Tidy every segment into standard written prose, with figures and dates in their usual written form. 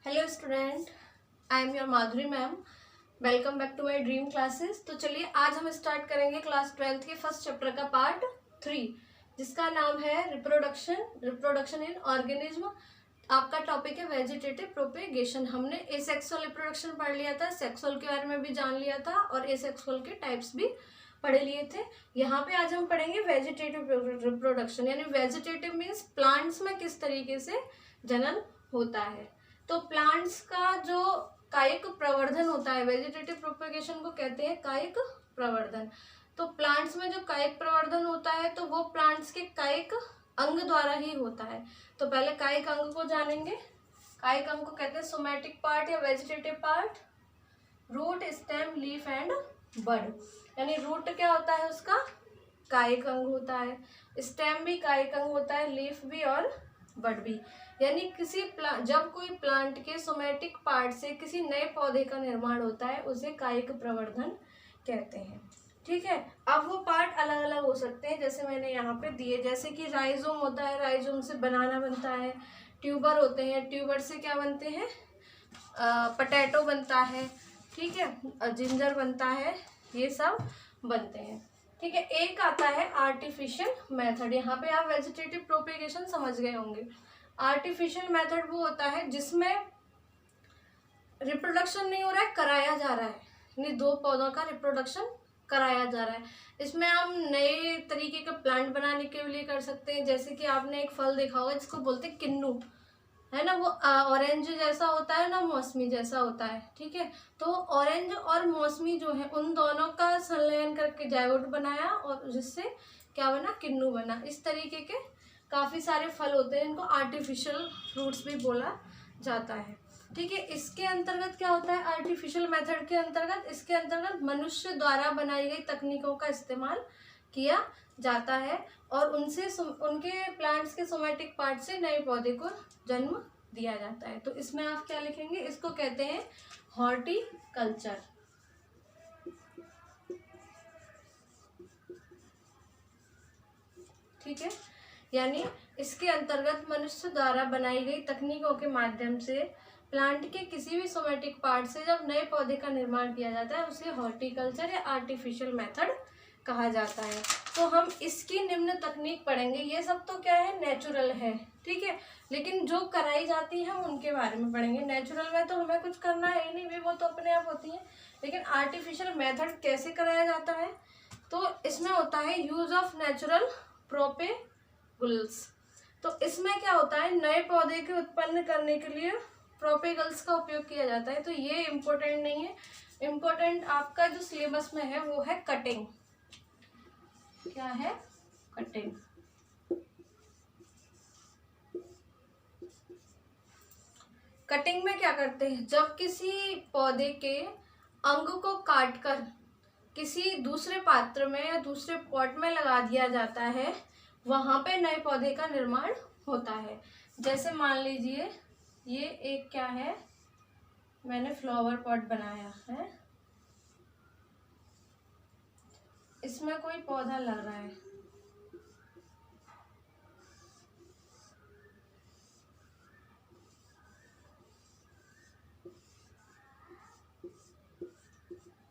Hello student, I am your Madhuri ma'am. Welcome back to my dream classes. तो चलिए आज हम स्टार्ट करेंगे क्लास 12th के फर्स्ट चैप्टर का पार्ट 3, जिसका नाम है रिप्रोडक्शन इन ऑर्गेनिज्म। आपका टॉपिक है वेजिटेटिव प्रोपेगेशन। हमने एसेक्सुअल रिप्रोडक्शन पढ़ लिया था, सेक्सुअल के बारे में भी जान लिया था और एसेक्सुअल के टाइप्स भी पढ़ लिए थे। यहाँ पे आज हम पढ़ेंगे वेजिटेटिव रिप्रोडक्शन, यानी वेजिटेटिव मीन्स प्लांट्स में किस तरीके से जनन होता है। तो प्लांट्स का जो कायिक प्रवर्धन होता है, वेजिटेटिव प्रोपेगेशन को कहते हैं कायिक प्रवर्धन। तो प्लांट्स में जो कायिक प्रवर्धन होता है तो वो प्लांट्स के कायिक अंग द्वारा ही होता है। तो पहले कायिक अंग को जानेंगे। कायिक अंग को कहते हैं सोमैटिक पार्ट या vegetative part. Root, stem, leaf and bud. यानी रूट क्या होता है उसका? कायिक अंग होता है। स्टेम भी कायिक अंग होता है, लीफ भी और बड भी। यानी जब कोई प्लांट के सोमैटिक पार्ट से किसी नए पौधे का निर्माण होता है उसे कायिक प्रवर्धन कहते हैं। ठीक है। अब वो पार्ट अलग अलग हो सकते हैं, जैसे मैंने यहाँ पे दिए, जैसे कि राइजोम होता है, राइजोम से बनाना बनता है। ट्यूबर होते हैं, ट्यूबर से क्या बनते हैं? पोटैटो बनता है। ठीक है। जिंजर बनता है, ये सब बनते हैं। ठीक है। एक आता है आर्टिफिशियल मेथड। यहाँ पे आप वेजिटेटिव प्रोपेगेशन समझ गए होंगे। आर्टिफिशियल मेथड वो होता है जिसमें रिप्रोडक्शन नहीं हो रहा है, कराया जा रहा है। यानी दो पौधों का रिप्रोडक्शन कराया जा रहा है। इसमें हम नए तरीके का प्लांट बनाने के लिए कर सकते हैं। जैसे कि आपने एक फल देखा होगा जिसको बोलते हैं किन्नू, है ना। वो ऑरेंज जैसा होता है ना, मौसमी जैसा होता है। ठीक है। तो ऑरेंज और मौसमी जो है उन दोनों का संलयन करके जायगोट बनाया और जिससे क्या बना? किन्नू बना। इस तरीके के काफ़ी सारे फल होते हैं, इनको आर्टिफिशियल फ्रूट्स भी बोला जाता है। ठीक है। इसके अंतर्गत क्या होता है? आर्टिफिशियल मेथड के अंतर्गत, इसके अंतर्गत मनुष्य द्वारा बनाई गई तकनीकों का इस्तेमाल किया जाता है और उनके प्लांट्स के सोमैटिक पार्ट से नए पौधे को जन्म दिया जाता है। तो इसमें आप क्या लिखेंगे? इसको कहते हैं हॉर्टिकल्चर। ठीक है। यानी इसके अंतर्गत मनुष्य द्वारा बनाई गई तकनीकों के माध्यम से प्लांट के किसी भी सोमैटिक पार्ट से जब नए पौधे का निर्माण किया जाता है उसे हॉर्टिकल्चर या आर्टिफिशियल मेथड कहा जाता है। तो हम इसकी निम्न तकनीक पढ़ेंगे। ये सब तो क्या है? नेचुरल है। ठीक है। लेकिन जो कराई जाती है हम उनके बारे में पढ़ेंगे। नेचुरल में तो हमें कुछ करना है ही नहीं, भी वो तो अपने आप होती है। लेकिन आर्टिफिशियल मेथड कैसे कराया जाता है? तो इसमें होता है यूज ऑफ नेचुरल प्रोपेगल्स। तो इसमें क्या होता है? नए पौधे के उत्पन्न करने के लिए प्रोपेगल्स का उपयोग किया जाता है। तो ये इम्पोर्टेंट नहीं है। इम्पोर्टेंट आपका जो सिलेबस में है वो है कटिंग। क्या है? कटिंग। कटिंग में क्या करते हैं? जब किसी पौधे के अंग को काटकर किसी दूसरे पात्र में या दूसरे पॉट में लगा दिया जाता है, वहां पे नए पौधे का निर्माण होता है। जैसे मान लीजिए ये एक क्या है, मैंने फ्लावर पॉट बनाया है, इसमें कोई पौधा लग रहा है।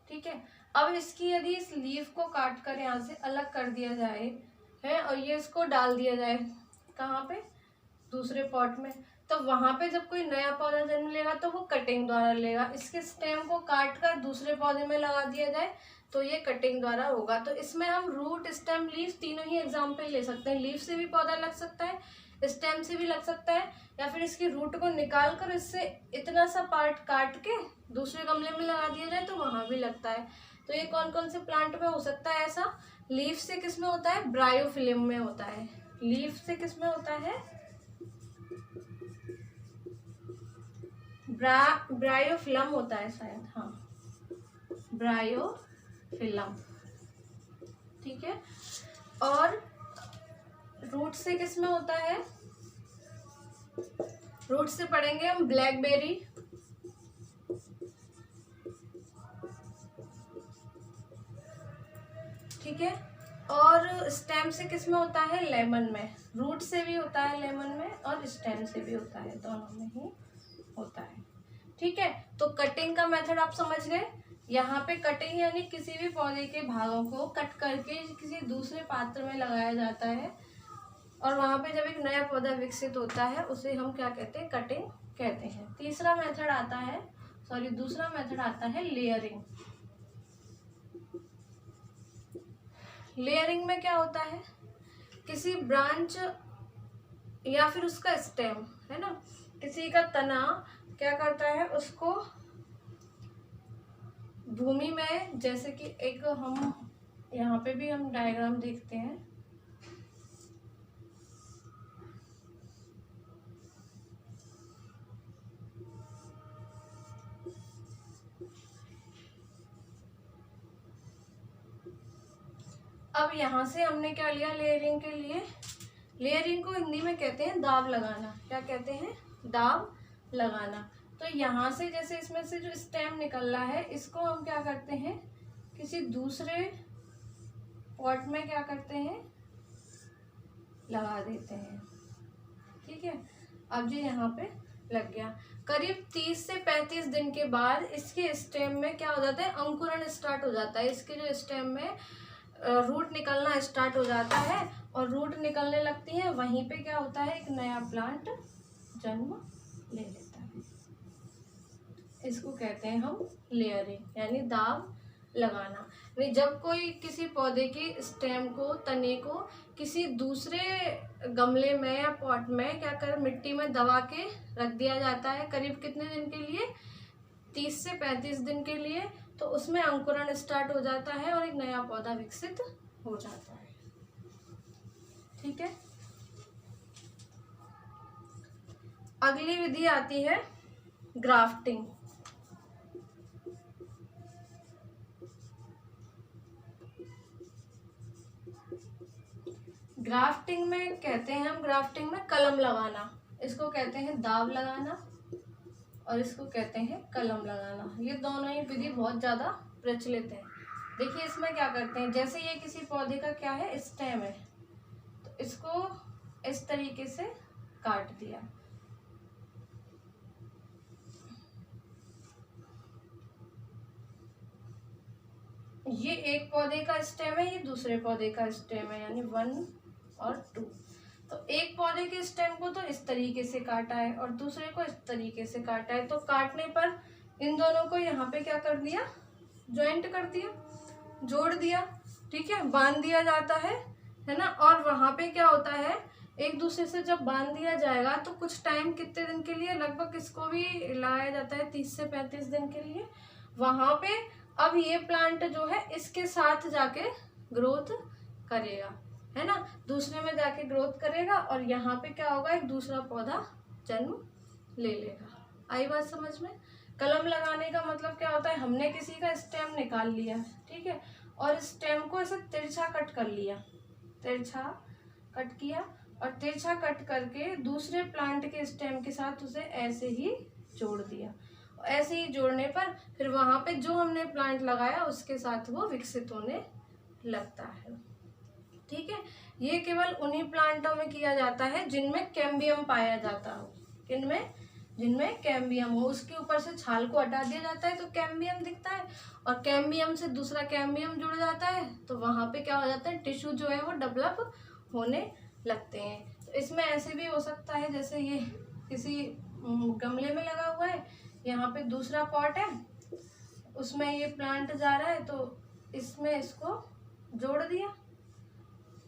ठीक है। अब इसकी यदि इस लीफ को काट कर यहाँ से अलग कर दिया जाए है और ये इसको डाल दिया जाए कहाँ पे? दूसरे पॉट में, तो वहां पे जब कोई नया पौधा जन्म लेगा तो वो कटिंग द्वारा लेगा। इसके स्टेम को काट कर दूसरे पौधे में लगा दिया जाए तो ये कटिंग द्वारा होगा। तो इसमें हम रूट, स्टेम, लीफ तीनों ही एग्जाम्पल ले सकते हैं। लीफ से भी पौधा लग सकता है, स्टेम से भी लग सकता है, या फिर इसकी रूट को निकाल कर इससे इतना सा पार्ट काट के दूसरे गमले में लगा दिया जाए तो वहां भी लगता है। तो ये कौन कौन से प्लांट में हो सकता है ऐसा? लीफ से किस में होता है? ब्रायोफिलिम में होता है। लीफ से किस में होता है? ब्रायोफिलम होता है शायद, हाँ, ब्रायोफिलम। ठीक है। और रूट से किस में होता है? रूट से पढ़ेंगे हम ब्लैकबेरी, ठीक है। और स्टेम से किस में होता है? लेमन में। रूट से भी होता है लेमन में और स्टेम से भी होता है, दोनों में ही होता है। ठीक है, तो कटिंग का मेथड आप समझ गए। यहाँ पे कटिंग यानी किसी भी पौधे के भागों को कट करके किसी दूसरे पात्र में लगाया जाता है और वहाँ पे जब एक नया पौधा विकसित होता है उसे हम क्या कहते हैं, कटिंग कहते हैं। दूसरा मेथड आता है लेयरिंग। लेयरिंग में क्या होता है, किसी ब्रांच या फिर उसका स्टेम है ना, किसी का तना क्या करता है, उसको भूमि में, जैसे कि एक हम यहाँ पे भी हम डायग्राम देखते हैं, अब यहाँ से हमने क्या लिया लेयरिंग के लिए, लेयरिंग को हिंदी में कहते हैं दाब लगाना। क्या कहते हैं, दाब लगाना। तो यहाँ से जैसे इसमें से जो स्टेम निकल रहा है इसको हम क्या करते हैं, किसी दूसरे पॉट में क्या करते हैं, लगा देते हैं। ठीक है, अब ये यहाँ पे लग गया। करीब 30 से 35 दिन के बाद इसके स्टेम में क्या हो जाता है, अंकुरण स्टार्ट हो जाता है। इसके जो स्टेम में रूट निकलना स्टार्ट हो जाता है और रूट निकलने लगती है, वहीं पे क्या होता है, एक नया प्लांट जन्म ले लेता है। इसको कहते हैं हम लेयरिंग यानी दाब लगाना। नहीं, जब कोई किसी पौधे के स्टेम को, तने को किसी दूसरे गमले में या पॉट में क्या कर मिट्टी में दबा के रख दिया जाता है, करीब कितने दिन के लिए, 30 से 35 दिन के लिए, तो उसमें अंकुरण स्टार्ट हो जाता है और एक नया पौधा विकसित हो जाता है। ठीक है, अगली विधि आती है ग्राफ्टिंग। ग्राफ्टिंग में कहते हैं हम, ग्राफ्टिंग में कलम लगाना, इसको कहते हैं दाब लगाना और इसको कहते हैं कलम लगाना। ये दोनों ही विधि बहुत ज़्यादा प्रचलित है। देखिए इसमें क्या करते हैं, जैसे ये किसी पौधे का क्या है, स्टेम है, तो इसको इस तरीके से काट दिया, ये एक पौधे का स्टेम है, ये दूसरे पौधे का स्टेम है, यानी 1 और 2। तो एक पौधे के स्टेम को तो इस तरीके से काटा है और दूसरे को इस तरीके से काटा है। तो काटने पर इन दोनों को यहाँ पे क्या कर दिया, ज्वाइंट कर दिया, जोड़ दिया। ठीक है, बांध दिया जाता है ना। और वहाँ पे क्या होता है, एक दूसरे से जब बांध दिया जाएगा तो कुछ टाइम, कितने दिन के लिए, लगभग इसको भी लगाया जाता है 30 से 35 दिन के लिए। वहाँ पे अब ये प्लांट जो है इसके साथ जाके ग्रोथ करेगा, है ना, दूसरे में जाके ग्रोथ करेगा और यहाँ पे क्या होगा, एक दूसरा पौधा जन्म ले लेगा। आई बात समझ में। कलम लगाने का मतलब क्या होता है, हमने किसी का स्टेम निकाल लिया, ठीक है, और स्टेम को ऐसे तिरछा कट कर लिया, तिरछा कट किया और तिरछा कट करके दूसरे प्लांट के स्टेम के साथ उसे ऐसे ही जोड़ दिया। ऐसे ही जोड़ने पर फिर वहां पे जो हमने प्लांट लगाया उसके साथ वो विकसित होने लगता है। ठीक है, ये केवल उन्हीं प्लांटों में किया जाता है जिनमें कैम्बियम पाया जाता हो। किनमें, जिनमें कैम्बियम हो। उसके ऊपर से छाल को हटा दिया जाता है तो कैम्बियम दिखता है और कैम्बियम से दूसरा कैम्बियम जुड़ जाता है तो वहां पे क्या हो जाता है, टिश्यू जो है वो डेवलप होने लगते हैं। तो इसमें ऐसे भी हो सकता है, जैसे ये किसी गमले में लगा हुआ है, यहाँ पे दूसरा पॉट है, उसमें ये प्लांट जा रहा है तो इसमें इसको जोड़ दिया,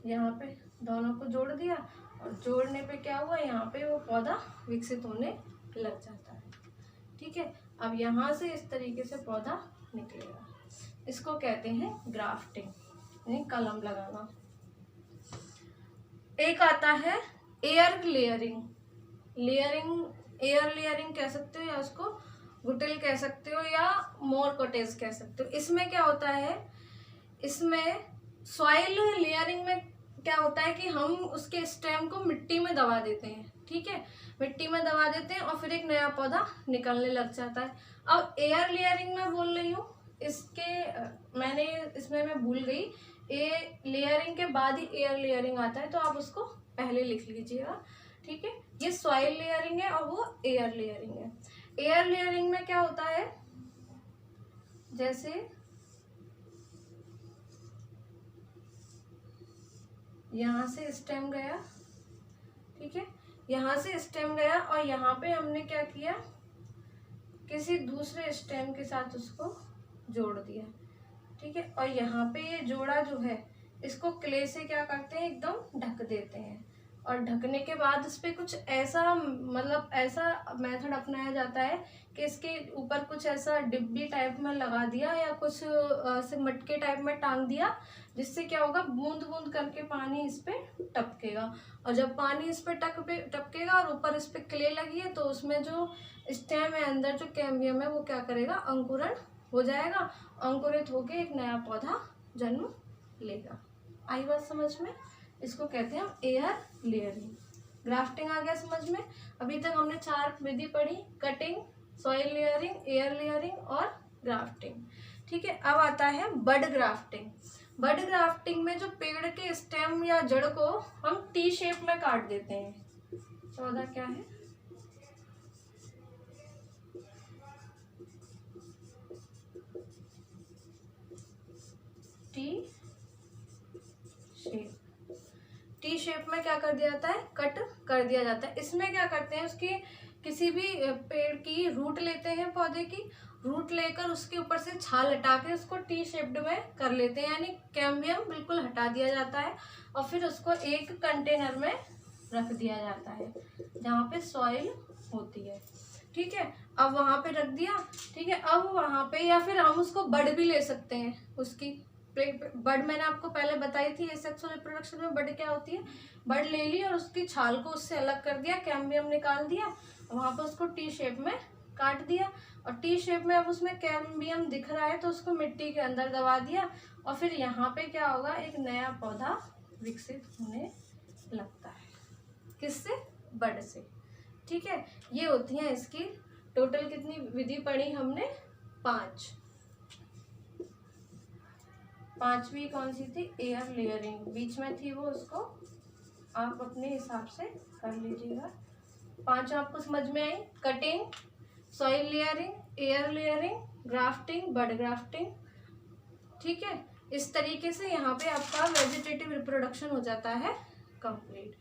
यहाँ पे दोनों को जोड़ दिया और जोड़ने पे क्या हुआ, यहाँ पे वो पौधा विकसित होने लग जाता है। ठीक है, अब यहाँ से इस तरीके से पौधा निकलेगा, इसको कहते हैं ग्राफ्टिंग यानी कलम लगाना। एक आता है air layering. Layering, air layering कह सकते हो या उसको गुटिल कह सकते हो या मोर कॉटेज कह सकते हो। इसमें क्या होता है, इसमें सॉइल लेयरिंग में क्या होता है कि हम उसके स्टेम को मिट्टी में दबा देते हैं। ठीक है, मिट्टी में दबा देते हैं और फिर एक नया पौधा निकलने लग जाता है। अब एयर लेयरिंग में बोल रही हूँ, इसमें मैं भूल गई, लेयरिंग के बाद ही एयर लेयरिंग आता है तो आप उसको पहले लिख लीजिएगा। ठीक है, ये सॉइल लेयरिंग है और वो एयर लेयरिंग है। एयर लेयरिंग में क्या होता है, जैसे यहाँ से स्टेम गया, ठीक है, यहाँ से स्टेम गया और यहाँ पे हमने क्या किया, किसी दूसरे स्टेम के साथ उसको जोड़ दिया, ठीक है। और यहाँ पे ये जोड़ा जो है इसको क्ले से क्या करते हैं, एकदम ढक देते हैं। और ढकने के बाद इस पे कुछ ऐसा, मतलब ऐसा मेथड अपनाया जाता है कि इसके ऊपर कुछ ऐसा डिब्बी टाइप में लगा दिया या कुछ ऐसे मटके टाइप में टांग दिया, जिससे क्या होगा, बूंद बूंद करके पानी इस पे टपकेगा। और जब पानी इस पे टपकेगा और ऊपर इस पे क्ले लगी है, तो उसमें जो स्टेम है, अंदर जो कैम्बियम है, वो क्या करेगा, अंकुरण हो जाएगा, अंकुरित होके एक नया पौधा जन्म लेगा। आई बात समझ में? इसको कहते हैं हम एयर लेयरिंग। ग्राफ्टिंग आ गया समझ में? अभी तक हमने 4 विधि पढ़ी, cutting, soil layering, air layering और ग्राफ्टिंग, ठीक है। अब आता है बड ग्राफ्टिंग। बड ग्राफ्टिंग में जो पेड़ के स्टेम या जड़ को हम टी शेप में काट देते हैं। 14 क्या है, टी शेप। टी शेप में क्या कर दिया जाता है, कट कर दिया जाता है। इसमें क्या करते हैं, उसकी किसी भी पेड़ की रूट लेते हैं, पौधे की रूट लेकर उसके ऊपर से छाल हटा के उसको टी शेप्ड में कर लेते हैं, यानी कैम्बियम बिल्कुल हटा दिया जाता है। और फिर उसको एक कंटेनर में रख दिया जाता है जहाँ पे सॉइल होती है, ठीक है। अब वहाँ पे रख दिया, ठीक है। अब वहाँ पे, या फिर हम उसको बड भी ले सकते हैं, उसकी बड मैंने आपको पहले बताई थी, सेक्सुअल रिप्रोडक्शन में बड क्या होती है, बड ले ली और उसकी छाल को उससे अलग कर दिया, कैम्बियम निकाल दिया, वहां पर उसको टी शेप में काट दिया। और टी शेप में अब उसमें कैम्बियम दिख रहा है तो उसको मिट्टी के अंदर दबा दिया, और फिर यहाँ पे क्या होगा, एक नया पौधा विकसित होने लगता है। किससे? बड से, ठीक है। ये होती है इसकी टोटल कितनी विधि पढ़ी हमने, 5। 5वीं कौन सी थी, एयर लेयरिंग, बीच में थी वो, उसको आप अपने हिसाब से कर लीजिएगा। 5 आपको समझ में आई, cutting, soil layering, air layering, grafting, bud grafting, ठीक है। इस तरीके से यहाँ पे आपका वेजिटेटिव रिप्रोडक्शन हो जाता है कंप्लीट,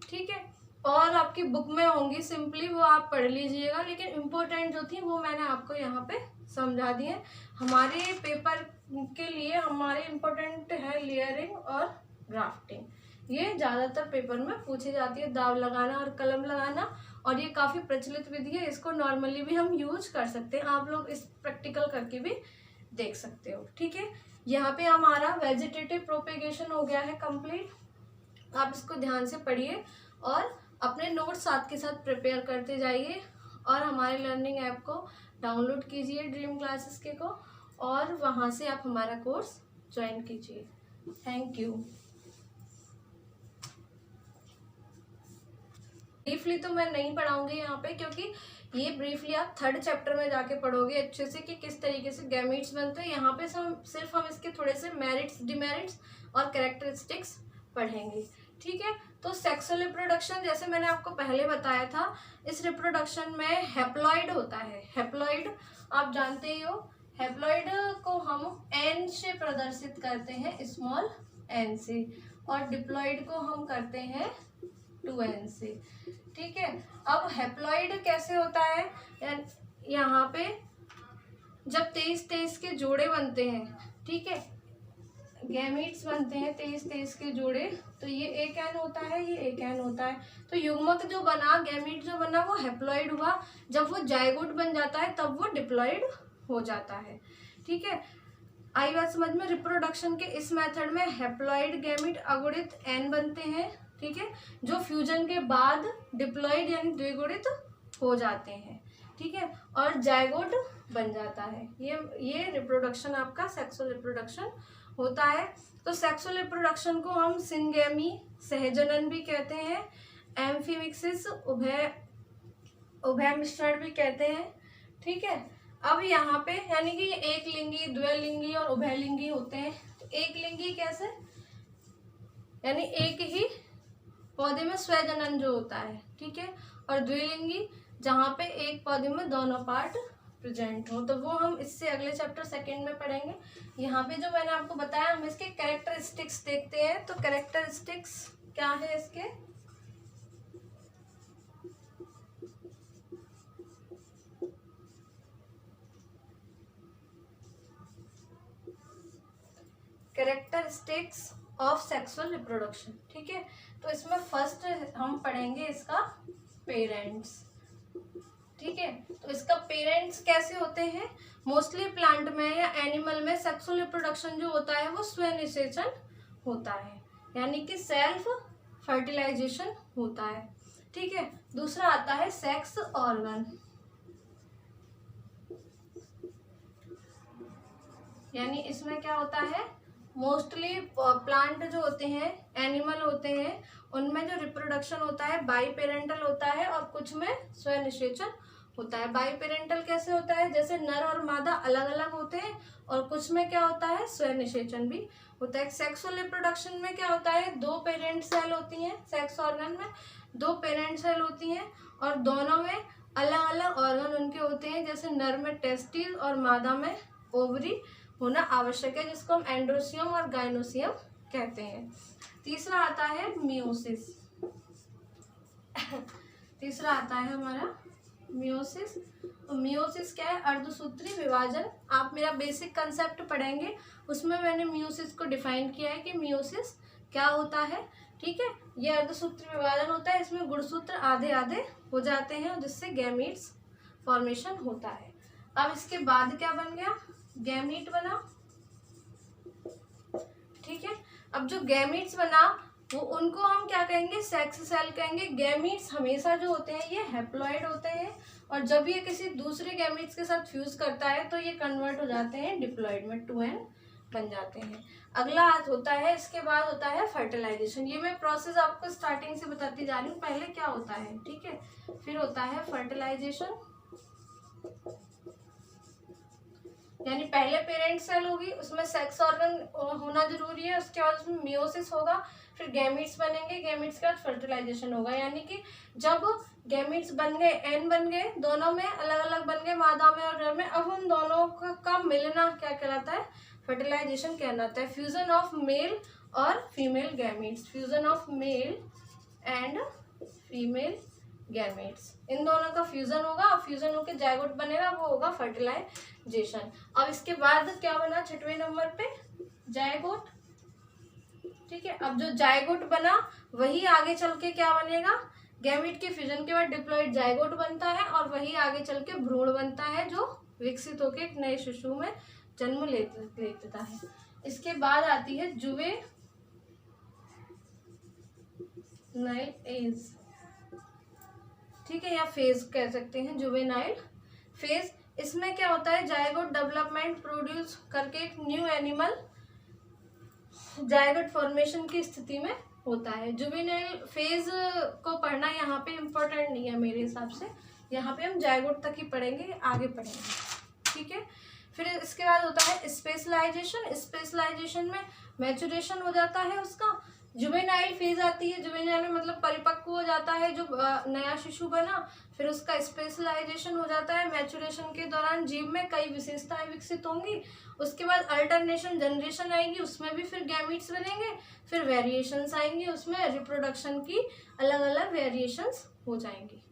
ठीक है। और आपकी बुक में होंगी सिंपली, वो आप पढ़ लीजिएगा, लेकिन इम्पोर्टेंट जो थी वो मैंने आपको यहाँ पे समझा दी है। हमारे पेपर के लिए हमारे इम्पोर्टेंट है लेयरिंग और ग्राफ्टिंग, ये ज़्यादातर पेपर में पूछी जाती है, दाव लगाना और कलम लगाना, और ये काफ़ी प्रचलित विधि है, इसको नॉर्मली भी हम यूज कर सकते हैं, आप लोग इस प्रैक्टिकल करके भी देख सकते हो, ठीक है। यहाँ पे हमारा वेजिटेटिव प्रोपेगेशन हो गया है कंप्लीट। आप इसको ध्यान से पढ़िए और अपने नोट्स साथ के साथ प्रिपेयर करते जाइए, और हमारे लर्निंग ऐप को डाउनलोड कीजिए ड्रीम क्लासेस के को, और वहाँ से आप हमारा कोर्स ज्वाइन कीजिए। Thank you. ब्रीफली तो मैं नहीं पढ़ाऊंगी यहाँ पे, क्योंकि ये ब्रीफली आप 3rd चैप्टर में जाके पढ़ोगे अच्छे से कि किस तरीके से गैमीट्स बनते हैं। यहाँ पे सिर्फ हम इसके थोड़े से मेरिट्स, डिमेरिट्स और कैरेक्टरिस्टिक्स पढ़ेंगे, ठीक है। तो सेक्सुअल रिप्रोडक्शन, जैसे मैंने आपको पहले बताया था, इस रिप्रोडक्शन में हैप्लॉइड होता है। हैप्लॉइड आप जानते ही हो, हैप्लॉइड को हम एन से प्रदर्शित करते हैं, स्मॉल एन से, और डिप्लॉइड को हम करते हैं 2n से, ठीक है। अब हैप्लॉइड कैसे होता है, यहाँ पे जब 23 के जोड़े बनते हैं, ठीक है, गैमीट्स बनते हैं 23 के जोड़े, तो ये एक एन होता है, ये एक एन होता है, तो युग्मक जो बना, गैमीट जो बना, वो हैप्लॉइड हुआ। जब वो जाइगोट बन जाता है तब वो डिप्लॉइड हो जाता है, ठीक है। आई बात समझ में? रिप्रोडक्शन के इस मेथड में हैप्लॉइड गैमीट अगुणित एन बनते हैं, ठीक है, जो फ्यूजन के बाद डिप्लॉइड यानी द्विगुणित हो जाते हैं, ठीक है, और जाइगोट बन जाता है। ये रिप्रोडक्शन आपका सेक्सुअल रिप्रोडक्शन होता है। तो सेक्सुअल रिप्रोडक्शन को हम सिंगेमी, सहजनन भी कहते हैं, एम्फीमिक्सिस, उभय मिश्रण भी कहते हैं, ठीक है। अब यहाँ पे यानी कि एक लिंगी, द्विलिंगी और उभयलिंगी होते हैं। तो एक लिंगी कैसे, यानी एक ही पौधे में स्वजनन जो होता है, ठीक है, और द्विलिंगी जहाँ पे एक पौधे में दोनों पार्ट प्रेजेंट हो। तो वो हम इससे अगले चैप्टर सेकंड में पढ़ेंगे। यहाँ पे जो मैंने आपको बताया, हम इसके कैरेक्टरिस्टिक्स देखते हैं। तो कैरेक्टरिस्टिक्स क्या है इसके, कैरेक्टरिस्टिक्स ऑफ सेक्सुअल रिप्रोडक्शन, ठीक है। तो इसमें फर्स्ट हम पढ़ेंगे इसका पेरेंट्स, ठीक है। तो इसका पेरेंट्स कैसे होते हैं, मोस्टली प्लांट में या एनिमल में सेक्सुअल रिप्रोडक्शन जो होता है वो स्वनिषेचन होता है, यानी कि सेल्फ फर्टिलाइजेशन होता है, ठीक है। दूसरा आता है सेक्स ऑर्गन, यानी इसमें क्या होता है, मोस्टली प्लांट जो होते हैं, एनिमल होते हैं, उनमें जो रिप्रोडक्शन होता है बाई पेरेंटल होता है और कुछ में स्वनिषेचन होता है। बाई पेरेंटल कैसे होता है, जैसे नर और मादा अलग अलग होते हैं, और कुछ में क्या होता है, स्वनिषेचन भी होता है। सेक्सुअल रिप्रोडक्शन में क्या होता है, दो पेरेंट सेल होती हैं, सेक्स ऑर्गन में दो पेरेंट सेल होती हैं, और दोनों में अलग अलग ऑर्गन उनके होते हैं, जैसे नर में टेस्टिस और मादा में ओवरी होना आवश्यक है, जिसको हम एंड्रोसियम और गाइनोसियम कहते हैं। तीसरा आता है मियोसिस तीसरा आता है हमारा मियोसिस। तो मियोसिस क्या है, अर्धसूत्री विभाजन। आप मेरा बेसिक कंसेप्ट पढ़ेंगे, उसमें मैंने मियोसिस को डिफाइन किया है कि मियोसिस क्या होता है, ठीक है। ये अर्धसूत्री विभाजन होता है, इसमें गुणसूत्र आधे आधे हो जाते हैं, जिससे गैमीट्स फॉर्मेशन होता है। अब इसके बाद क्या बन गया, गैमीट बना, ठीक है। अब जो गैमीट्स बना वो उनको हम क्या कहेंगे, सेक्स सेल कहेंगे। गैमीट्स हमेशा जो होते हैं ये हैप्लॉइड होते हैं, और जब ये किसी दूसरे गैमीट्स के साथ फ्यूज करता है तो ये कन्वर्ट हो जाते हैं डिप्लॉइड में, 2n बन जाते हैं। अगला होता है, इसके बाद होता है फर्टिलाइजेशन। ये मैं प्रोसेस आपको स्टार्टिंग से बताती जा रही हूँ, पहले क्या होता है, ठीक है। फिर होता है फर्टिलाइजेशन, यानी पहले पेरेंट सेल होगी, उसमें सेक्स ऑर्गन होना जरूरी है, उसके बाद उसमें मियोसिस होगा, फिर गैमीट्स बनेंगे, गैमीट्स के बाद फर्टिलाइजेशन होगा। यानी कि जब गैमीट्स बन गए, एन बन गए, दोनों में अलग अलग बन गए, मादा में और नर में, अब उन दोनों का मिलना क्या कहलाता है, फर्टिलाइजेशन कहलाता है। फ्यूजन ऑफ मेल और female gametes, fusion of male and female gametes, इन दोनों का फ्यूजन होगा, और फ्यूजन होकर जायगोट बनेगा, वो होगा फर्टिलाइजेशन। अब इसके बाद क्या बना, 6वें नंबर पे जायगोट, ठीक है। अब जो जायगोट बना वही आगे चल के क्या बनेगा, गैमीट के फ्यूजन के बाद डिप्लॉइड जायगोट बनता है, और वही आगे चल के भ्रूण बनता है, जो विकसित होकर एक नए शिशु में जन्म लेता है। इसके बाद आती है जुवेनाइल एज, ठीक है, या फेज कह सकते हैं, जुवेनाइल फेज। इसमें क्या होता है, जायगोट डेवलपमेंट प्रोड्यूस करके एक न्यू एनिमल जायगोट फॉर्मेशन की स्थिति में होता है। जुवेनाइल फेज को पढ़ना यहाँ पे इम्पोर्टेंट नहीं है मेरे हिसाब से, यहाँ पे हम जायगोट तक ही पढ़ेंगे, आगे पढ़ेंगे, ठीक है। फिर इसके बाद होता है स्पेशलाइजेशन। स्पेशलाइजेशन में मैचुरेशन हो जाता है उसका। जुवेनाइल फेज आती है, जुवेनाइल में मतलब परिपक्व हो जाता है जो नया शिशु बना, फिर उसका स्पेशलाइजेशन हो जाता है। मैचुरेशन के दौरान जीव में कई विशेषताएं विकसित होंगी, उसके बाद अल्टरनेशन जनरेशन आएगी, उसमें भी फिर गैमीट्स बनेंगे, फिर वेरिएशंस आएंगी, उसमें रिप्रोडक्शन की अलग अलग वेरिएशंस हो जाएंगी,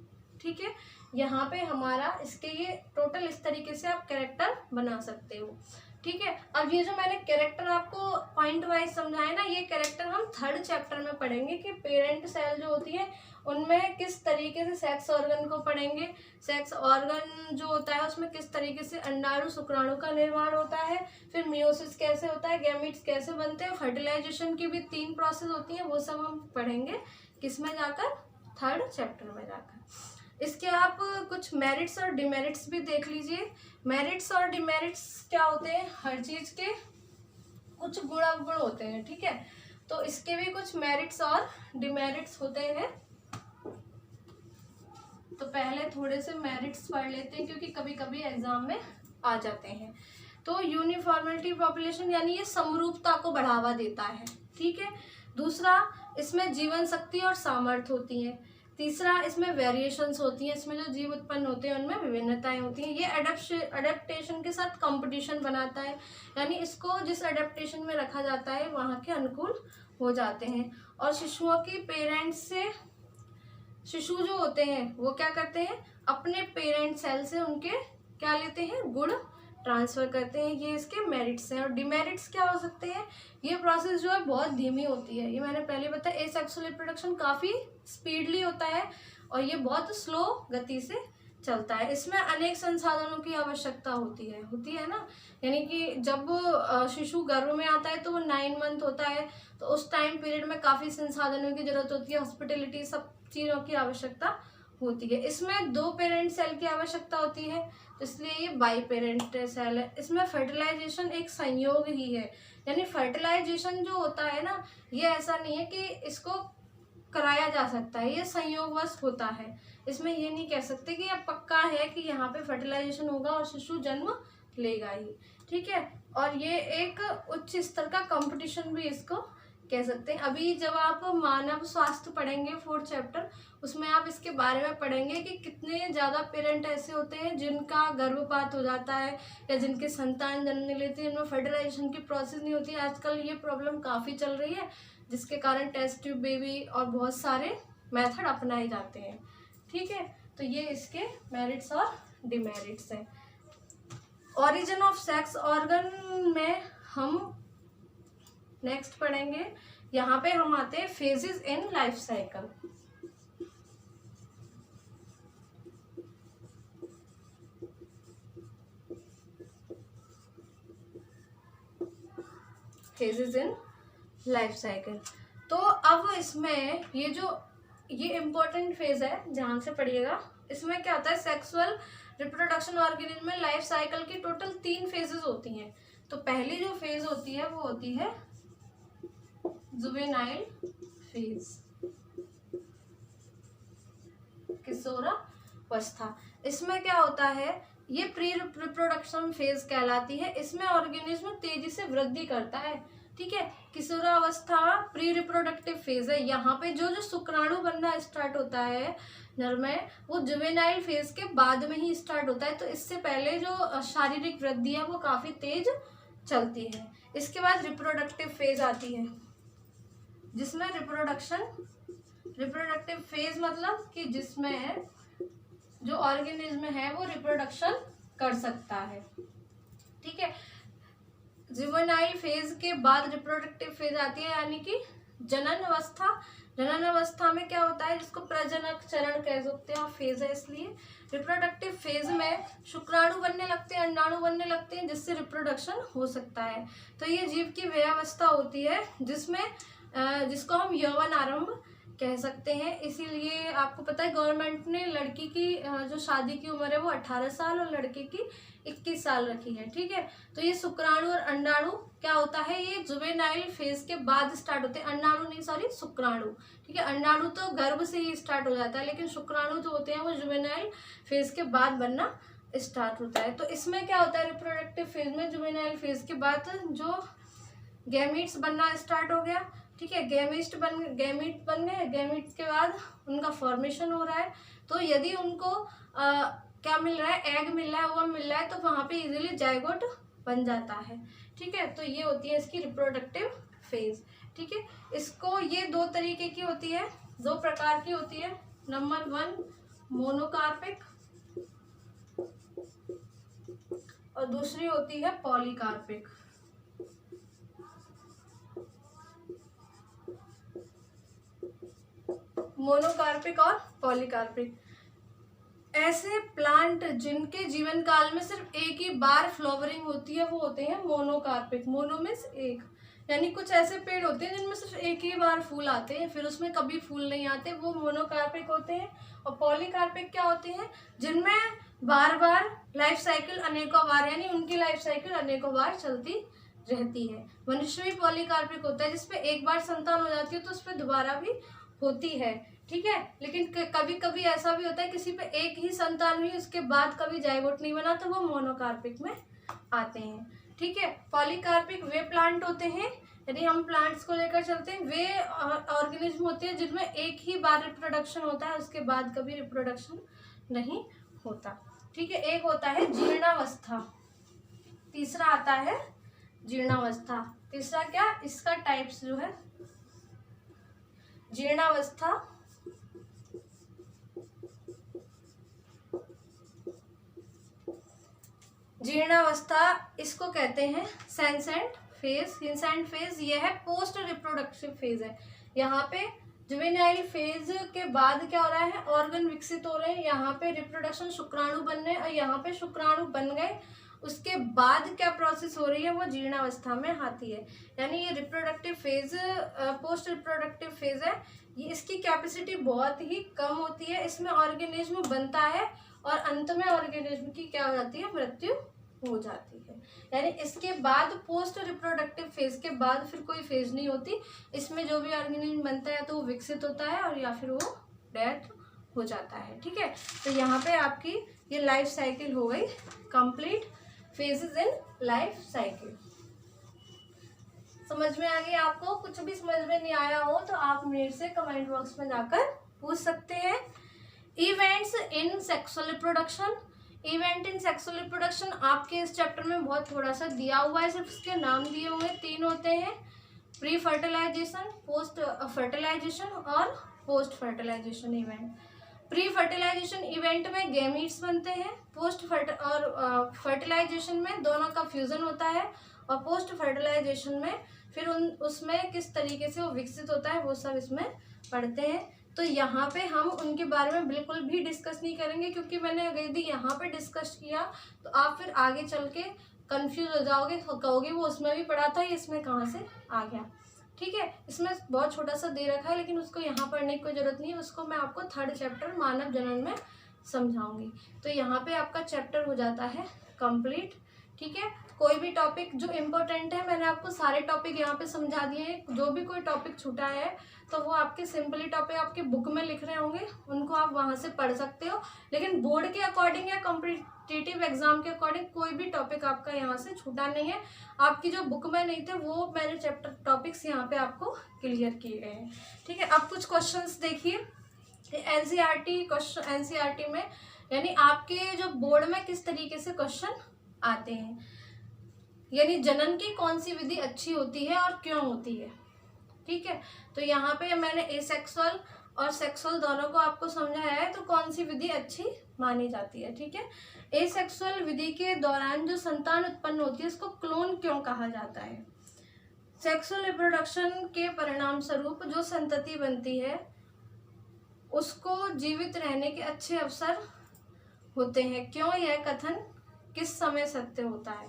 ठीक है। यहाँ पे हमारा इसके ये टोटल इस तरीके से आप कैरेक्टर बना सकते हो, ठीक है। अब ये जो मैंने कैरेक्टर आपको पॉइंट वाइज समझाया ना, ये कैरेक्टर हम 3rd चैप्टर में पढ़ेंगे कि पेरेंट सेल जो होती है उनमें किस तरीके से सेक्स ऑर्गन को पढ़ेंगे, सेक्स ऑर्गन जो होता है उसमें किस तरीके से अंडाणु शुक्राणु का निर्माण होता है, फिर मियोसिस कैसे होता है, गैमीट्स कैसे बनते हैं, फर्टिलाइजेशन की भी 3 प्रोसेस होती हैं, वो सब हम पढ़ेंगे किसमें जाकर, 3rd चैप्टर में जाकर। इसके आप कुछ मेरिट्स और डिमेरिट्स भी देख लीजिए। मेरिट्स और डिमेरिट्स क्या होते हैं, हर चीज के कुछ गुण अवगुण होते हैं, ठीक है। तो इसके भी कुछ मेरिट्स और डिमेरिट्स होते हैं। तो पहले थोड़े से मेरिट्स पढ़ लेते हैं, क्योंकि कभी कभी एग्जाम में आ जाते हैं। तो यूनिफॉर्मिलिटी पॉपुलेशन, यानी ये समरूपता को बढ़ावा देता है, ठीक है। दूसरा इसमें जीवन शक्ति और सामर्थ्य होती है। तीसरा, इसमें वेरिएशंस होती हैं, इसमें जो जीव उत्पन्न होते हैं उनमें विभिन्नताएं होती हैं। ये अडेप्टेशन के साथ कंपटीशन बनाता है, यानी इसको जिस अडेप्टेशन में रखा जाता है वहाँ के अनुकूल हो जाते हैं। और शिशुओं की पेरेंट्स से, शिशु जो होते हैं वो क्या करते हैं, अपने पेरेंट सेल से उनके क्या लेते हैं, गुण ट्रांसफर करते हैं। ये इसके मेरिट्स हैं। और डिमेरिट्स क्या हो सकते हैं, ये प्रोसेस जो है बहुत धीमी होती है। ये मैंने पहले बताया, एसेक्सुअल रिप्रोडक्शन काफ़ी स्पीडली होता है और ये बहुत स्लो गति से चलता है। इसमें अनेक संसाधनों की आवश्यकता होती है ना। यानी कि जब शिशु गर्भ में आता है तो वो 9 मंथ होता है, तो उस टाइम पीरियड में काफ़ी संसाधनों की जरूरत होती है, हॉस्पिटलिटी, सब चीज़ों की आवश्यकता होती है। इसमें 2 पेरेंट सेल की आवश्यकता होती है, तो इसलिए ये बाई पेरेंट सेल है। इसमें फर्टिलाइजेशन एक संयोग ही है, यानी फर्टिलाइजेशन जो होता है ना, ये ऐसा नहीं है कि इसको कराया जा सकता है, ये संयोगवश होता है। इसमें ये नहीं कह सकते कि यह पक्का है कि यहाँ पे फर्टिलाइजेशन होगा और शिशु जन्म लेगा ही, ठीक है। और ये एक उच्च स्तर का कंपटीशन भी इसको कह सकते हैं। अभी जब आप मानव स्वास्थ्य पढ़ेंगे 4th चैप्टर, उसमें आप इसके बारे में पढ़ेंगे कि कितने ज़्यादा पेरेंट ऐसे होते हैं जिनका गर्भपात हो जाता है या जिनके संतान जन्म लेते हैं, इनमें फर्टिलाइजेशन की प्रोसेस नहीं होती है। आजकल ये प्रॉब्लम काफ़ी चल रही है, जिसके कारण टेस्ट ट्यूब बेबी और बहुत सारे मेथड अपनाए जाते हैं, ठीक है। तो ये इसके मेरिट्स और डिमेरिट्स हैं। ऑरिजिन ऑफ सेक्स ऑर्गन में हम नेक्स्ट पढ़ेंगे। यहाँ पे हम आते हैं phases in life cycle. Phases in life cycle. तो अब इसमें ये इम्पोर्टेंट फेज है, ध्यान से पढ़िएगा। इसमें क्या होता है, सेक्सुअल रिप्रोडक्शन ऑर्गेनिज्म में लाइफ साइकिल की टोटल 3 फेजेस होती हैं। तो पहली जो फेज होती है वो होती है जुवेनाइल फेज, किशोरावस्था। इसमें क्या होता है, ये प्री रिप्रोडक्शन फेज कहलाती है। इसमें ऑर्गेनिज्म तेजी से वृद्धि करता है, ठीक है। किशोरावस्था प्री रिप्रोडक्टिव फेज है। यहाँ पे जो शुक्राणु बनना स्टार्ट होता है नर में, वो जुवेनाइल फेज के बाद में ही स्टार्ट होता है। तो इससे पहले जो शारीरिक वृद्धि है वो काफी तेज चलती है। इसके बाद रिप्रोडक्टिव फेज आती है, जिसमें रिप्रोडक्टिव फेज मतलब कि जिसमें जो ऑर्गेनिज्म है वो रिप्रोडक्शन कर सकता है, ठीक है। जुवेनाइल फेज के बाद रिप्रोडक्टिव फेज आती है, यानी कि जनन अवस्था। जनन अवस्था में क्या होता है, जिसको प्रजनक चरण कह सकते हैं, फेज है। इसलिए रिप्रोडक्टिव फेज में शुक्राणु बनने लगते हैं, अंडाणु बनने लगते हैं, जिससे रिप्रोडक्शन हो सकता है। तो ये जीव की वयावस्था होती है, जिसको हम यौवन आरंभ कह सकते हैं। इसीलिए आपको पता है गवर्नमेंट ने लड़की की जो शादी की उम्र है वो 18 साल और लड़के की 21 साल रखी है, ठीक है। तो ये शुक्राणु और अंडाणु क्या होता है, ये जुवेनाइल फेज के बाद स्टार्ट होते हैं। अंडाणु नहीं, सॉरी, शुक्राणु, ठीक है। अंडाणु तो गर्भ से ही स्टार्ट हो जाता है, लेकिन शुक्राणु जो होते हैं वो जुवेनाइल फेज के बाद बनना स्टार्ट होता है। तो इसमें क्या होता है, रिप्रोडक्टिव फेज में जुवेनाइल फेज के बाद जो गैमीट्स बनना स्टार्ट हो गया, ठीक है। गैमीट बन गए, गैमीट के बाद उनका फॉर्मेशन हो रहा है। तो यदि उनको क्या मिल रहा है, एग मिल रहा है, ओवम मिल रहा है, तो वहाँ पे इजीली जाइगोट बन जाता है, ठीक है। तो ये होती है इसकी रिप्रोडक्टिव फेज, ठीक है। इसको ये 2 तरीके की होती है, 2 प्रकार की होती है। नंबर 1 मोनोकार्पिक और दूसरी होती है पॉलीकार्पिक। मोनोकार्पिक और पॉलीकार्पिक ऐसे प्लांट जिनके जीवन काल में सिर्फ एक ही बार फ्लावरिंग होती है वो होते हैं मोनोकार्पिक। मोनो मीन्स एक, यानी कुछ ऐसे पेड़ होते हैं जिनमें सिर्फ एक ही बार फूल आते हैं, फिर उसमें कभी फूल नहीं आते, वो मोनोकार्पिक होते हैं। और पॉलीकार्पिक क्या होते हैं, जिनमें बार बार लाइफ साइकिल अनेकों बार, यानी उनकी लाइफ साइकिल अनेकों बार चलती रहती है। मनुष्य भी पॉलीकार्पिक होता है, जिसपे एक बार संतान हो जाती है तो उस पर दोबारा भी होती है, ठीक है। लेकिन कभी कभी ऐसा भी होता है किसी पे एक ही संतान हुई, उसके बाद कभी जाइगोट नहीं बना, तो वो मोनोकार्पिक में आते हैं, ठीक है। पॉलीकार्पिक वे प्लांट होते हैं यदि हम प्लांट्स को लेकर चलते हैं, वे ऑर्गेनिज्म होते हैं जिनमें एक ही बार रिप्रोडक्शन होता है, उसके बाद कभी रिप्रोडक्शन नहीं होता। ठीक है, एक होता है जीर्णावस्था, तीसरा आता है जीर्णावस्था। तीसरा क्या, इसका टाइप्स जो है जीर्णावस्था, जीर्णावस्था इसको कहते हैं सेंसेंट फेज। सेंसेंट फेज ये है पोस्ट रिप्रोडक्टिव फेज है। यहाँ पे जुवेनाइल फेज के बाद क्या हो रहा है, ऑर्गन विकसित हो रहे हैं, यहाँ पे रिप्रोडक्शन शुक्राणु बनने, और यहाँ पे शुक्राणु बन गए, उसके बाद क्या प्रोसेस हो रही है वो जीर्णावस्था में आती है। यानी ये reproductive phase post reproductive phase है, ये इसकी कैपेसिटी बहुत ही कम होती है, इसमें ऑर्गेनिज्म बनता है और अंत में ऑर्गेनिज्म की क्या हो जाती है, मृत्यु हो जाती है। यानी इसके बाद पोस्ट रिप्रोडक्टिव फेज के बाद फिर कोई फेज नहीं होती, इसमें जो भी ऑर्गेनिज्म बनता है तो वो विकसित होता है और या फिर वो डेथ हो जाता है। ठीक है, तो यहाँ पे आपकी ये लाइफ साइकिल हो गई complete, phases in life cycle. समझ में आ गई आपको? कुछ भी समझ में नहीं आया हो तो आप मेरे से कमेंट बॉक्स में जाकर पूछ सकते हैं। Events in sexual reproduction, event in sexual reproduction आपके इस चैप्टर में बहुत थोड़ा सा दिया हुआ है, सिर्फ उसके नाम दिए हुए हैं, 3 होते हैं, प्री फर्टिलाइजेशन, पोस्ट फर्टिलाइजेशन और post fertilisation event. Pre fertilisation event में गैमीट्स बनते हैं, पोस्ट फर्टिलाइजेशन में दोनों का फ्यूजन होता है, और पोस्ट फर्टिलाइजेशन में फिर उसमें किस तरीके से वो विकसित होता है वो सब इसमें पढ़ते हैं। तो यहाँ पे हम उनके बारे में बिल्कुल भी डिस्कस नहीं करेंगे, क्योंकि मैंने यदि यहाँ पे डिस्कस किया तो आप फिर आगे चल के कन्फ्यूज हो जाओगे, कहोगे वो उसमें भी पढ़ा था, ये इसमें कहाँ से आ गया। ठीक है, इसमें बहुत छोटा सा दे रखा है, लेकिन उसको यहाँ पढ़ने की कोई ज़रूरत नहीं है, उसको मैं आपको 3rd चैप्टर मानव जनन में समझाऊंगी। तो यहाँ पे आपका चैप्टर हो जाता है कंप्लीट। ठीक है, कोई भी टॉपिक जो इम्पोर्टेंट है, मैंने आपको सारे टॉपिक यहाँ पे समझा दिए हैं, जो भी कोई टॉपिक छूटा है तो वो आपके सिंपली टॉपिक आपके बुक में लिख रहे होंगे, उनको आप वहाँ से पढ़ सकते हो, लेकिन बोर्ड के अकॉर्डिंग या कॉम्पिटिटिव एग्जाम के अकॉर्डिंग कोई भी टॉपिक आपका यहाँ से छूटा नहीं है। आपकी जो बुक में नहीं थे वो मैंने चैप्टर टॉपिक्स यहाँ पे आपको क्लियर किए गए हैं। ठीक है, अब कुछ क्वेश्चंस देखिए एनसीईआरटी क्वेश्चन, एनसीईआरटी में यानी आपके जो बोर्ड में किस तरीके से क्वेश्चन आते हैं, यानी जनन की कौन सी विधि अच्छी होती है और क्यों होती है। ठीक है, तो यहाँ पे मैंने एसेक्सुअल और सेक्सुअल दोनों को आपको समझाया है, तो कौन सी विधि अच्छी मानी जाती है। ठीक है, एसेक्सुअल विधि के दौरान जो संतान उत्पन्न होती है उसको क्लोन क्यों कहा जाता है। सेक्सुअल रिप्रोडक्शन के परिणाम स्वरूप जो संतति बनती है उसको जीवित रहने के अच्छे अवसर होते हैं। क्यों, यह कथन किस समय सत्य होता है,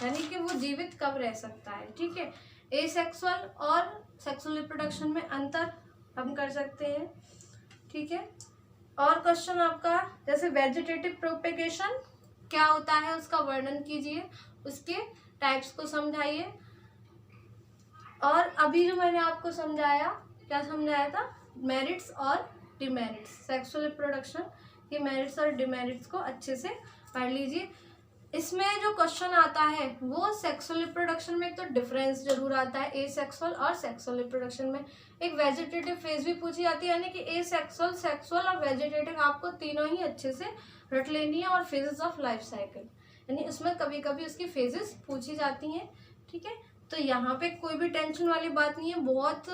यानी कि वो जीवित कब रह सकता है। ठीक है, एसेक्सुअल और सेक्सुअल रिप्रोडक्शन में अंतर हम कर सकते हैं। ठीक है, और क्वेश्चन आपका जैसे वेजिटेटिव प्रोपेगेशन क्या होता है उसका वर्णन कीजिए, उसके टाइप्स को समझाइए। और अभी जो मैंने आपको समझाया, क्या समझाया था, मेरिट्स और डिमेरिट्स सेक्सुअल रिप्रोडक्शन के मेरिट्स और डिमेरिट्स को अच्छे से पढ़ लीजिए। इसमें जो क्वेश्चन आता है वो सेक्सुअल रिप्रोडक्शन में एक तो डिफरेंस जरूर आता है एसेक्सुअल और सेक्सुअल रिप्रोडक्शन में। एक वेजिटेटिव फेज भी पूछी जाती है, यानी कि एसेक्सुअल, सेक्सुअल और वेजिटेटिव आपको तीनों ही अच्छे से रट लेनी है, और फेजेस ऑफ लाइफ साइकिल यानी उसमें कभी कभी उसकी फेजेस पूछी जाती हैं। ठीक है, तो यहाँ पे कोई भी टेंशन वाली बात नहीं है, बहुत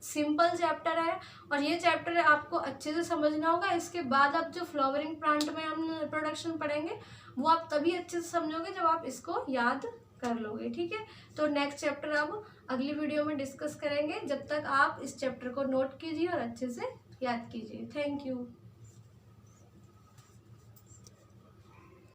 सिंपल चैप्टर है और ये चैप्टर आपको अच्छे से समझना होगा। इसके बाद आप जो फ्लावरिंग प्लांट में हम रिप्रोडक्शन पढ़ेंगे वो आप तभी अच्छे से समझोगे जब आप इसको याद कर लोगे। ठीक है, तो नेक्स्ट चैप्टर आप अगली वीडियो में डिस्कस करेंगे। जब तक आप इस चैप्टर को नोट कीजिए और अच्छे से याद कीजिए। Thank you.